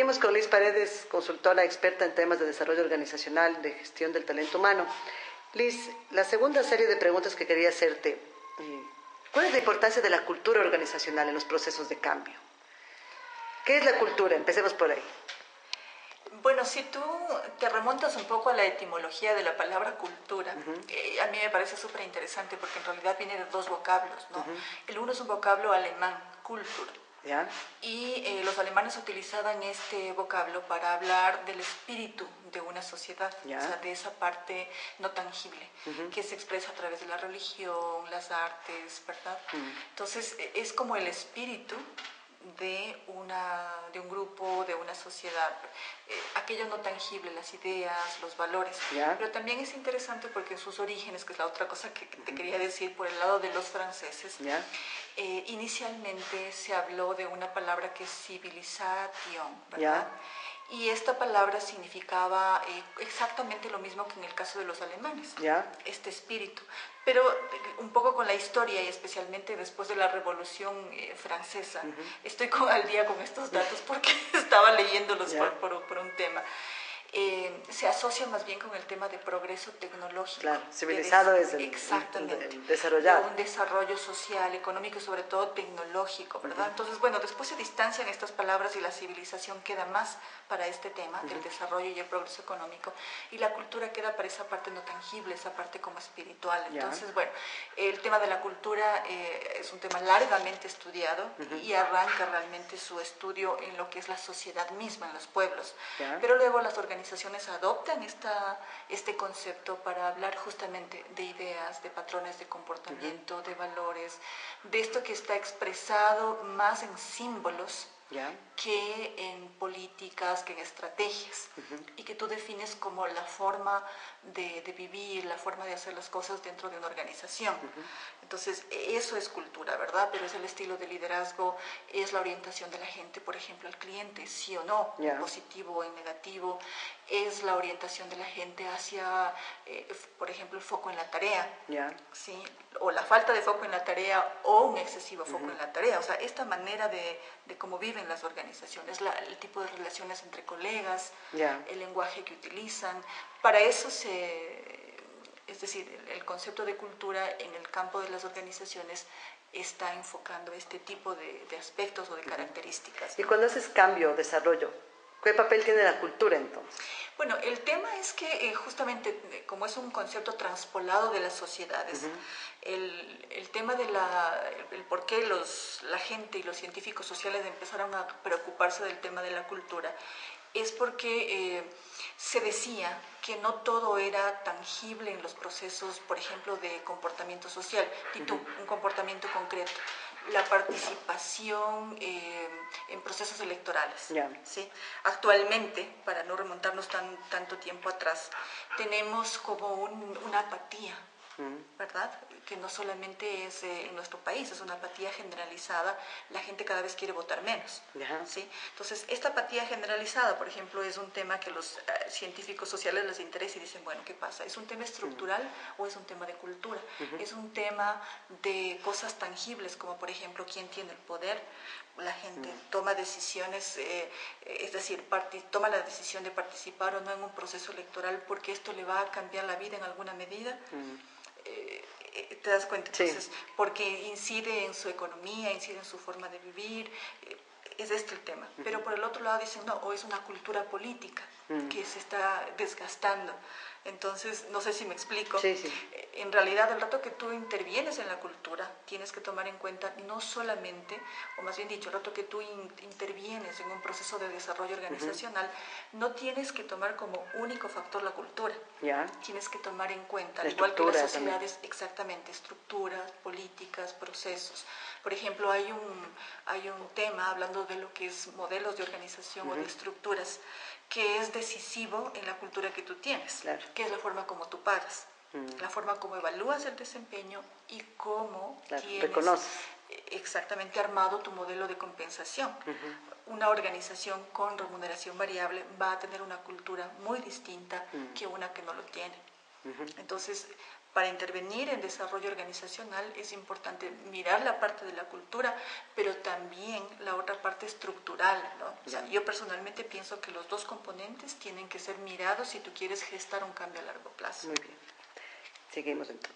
Seguimos con Liz Paredes, consultora experta en temas de desarrollo organizacional, de gestión del talento humano. Liz, la segunda serie de preguntas que quería hacerte, ¿cuál es la importancia de la cultura organizacional en los procesos de cambio? ¿Qué es la cultura? Empecemos por ahí. Bueno, si tú te remontas un poco a la etimología de la palabra cultura, a mí me parece súper interesante porque en realidad viene de dos vocablos, ¿no? El uno es un vocablo alemán, Kultur, ¿Ya? y los alemanes utilizaban este vocablo para hablar del espíritu de una sociedad, ¿Ya? o sea, de esa parte no tangible, que se expresa a través de la religión, las artes, ¿verdad? Entonces, es como el espíritu de un grupo, de una sociedad, aquello no tangible, las ideas, los valores. ¿Ya? Pero también es interesante porque en sus orígenes, que es la otra cosa que te quería decir, por el lado de los franceses, ¿Ya? Inicialmente se habló de una palabra que es civilization, ¿verdad? ¿Ya? Y esta palabra significaba exactamente lo mismo que en el caso de los alemanes, ¿Ya? este espíritu. Pero un poco con la historia y especialmente después de la Revolución Francesa, estoy al día con estos datos porque estaba leyéndolos por un tema. Se asocia más bien con el tema de progreso tecnológico. Claro, civilizado es exactamente, desarrollado. de un desarrollo social, económico y sobre todo tecnológico, ¿verdad? Entonces, bueno, después se distancian estas palabras y la civilización queda más para este tema del desarrollo y el progreso económico, y la cultura queda para esa parte no tangible, esa parte como espiritual. Entonces, bueno, el tema de la cultura es un tema largamente estudiado y arranca realmente su estudio en lo que es la sociedad misma, en los pueblos. Pero luego las organizaciones adoptan este concepto para hablar justamente de ideas, de patrones de comportamiento, de valores, de esto que está expresado más en símbolos que en políticas, que en estrategias, y que tú defines como la forma de vivir, la forma de hacer las cosas dentro de una organización. Entonces, eso es cultura, ¿verdad? Pero es el estilo de liderazgo, es la orientación de la gente, por ejemplo, al cliente, sí o no, en positivo o en negativo, es la orientación de la gente hacia, por ejemplo, el foco en la tarea, ¿sí? O la falta de foco en la tarea o un excesivo foco en la tarea. O sea, esta manera de cómo viven las organizaciones, el tipo de relaciones entre colegas, el lenguaje que utilizan. Para eso es decir, el concepto de cultura en el campo de las organizaciones está enfocando este tipo de aspectos o de características. ¿Y cuando haces cambio, desarrollo, qué papel tiene la cultura entonces? Bueno, el tema es que justamente como es un concepto transpolado de las sociedades, el tema de el por qué la gente y los científicos sociales empezaron a preocuparse del tema de la cultura es porque se decía que no todo era tangible en los procesos, por ejemplo, de comportamiento social. Un comportamiento concreto, la participación en procesos electorales. ¿Sí? Actualmente, para no remontarnos tanto tiempo atrás, tenemos como una apatía, ¿verdad? Que no solamente es en nuestro país, es una apatía generalizada. La gente cada vez quiere votar menos, ¿sí? Entonces, esta apatía generalizada, por ejemplo, es un tema que los científicos sociales les interesa y dicen, bueno, ¿qué pasa? ¿Es un tema estructural o es un tema de cultura? ¿Es un tema de cosas tangibles, como por ejemplo, quién tiene el poder? La gente toma decisiones, es decir, toma la decisión de participar o no en un proceso electoral porque esto le va a cambiar la vida en alguna medida. ¿Te das cuenta? Entonces, porque incide en su economía, incide en su forma de vivir, es este el tema. Pero por el otro lado dicen, no, o es una cultura política que se está desgastando. Entonces, no sé si me explico. Sí, sí. En realidad, el rato que tú intervienes en la cultura, tienes que tomar en cuenta no solamente, o más bien dicho, el rato que tú intervienes en un proceso de desarrollo organizacional, no tienes que tomar como único factor la cultura. Tienes que tomar en cuenta, al igual que las sociedades, también. Exactamente, estructuras, políticas, procesos. Por ejemplo, hay un tema hablando de lo que es modelos de organización o de estructuras, que es decisivo en la cultura que tú tienes, que es la forma como tú pagas, la forma como evalúas el desempeño y cómo tienes exactamente armado tu modelo de compensación. Una organización con remuneración variable va a tener una cultura muy distinta que una que no lo tiene. Entonces, para intervenir en desarrollo organizacional es importante mirar la parte de la cultura, pero también la otra parte estructural, ¿no? O sea, yo personalmente pienso que los dos componentes tienen que ser mirados si tú quieres gestar un cambio a largo plazo. Muy bien. Seguimos entonces.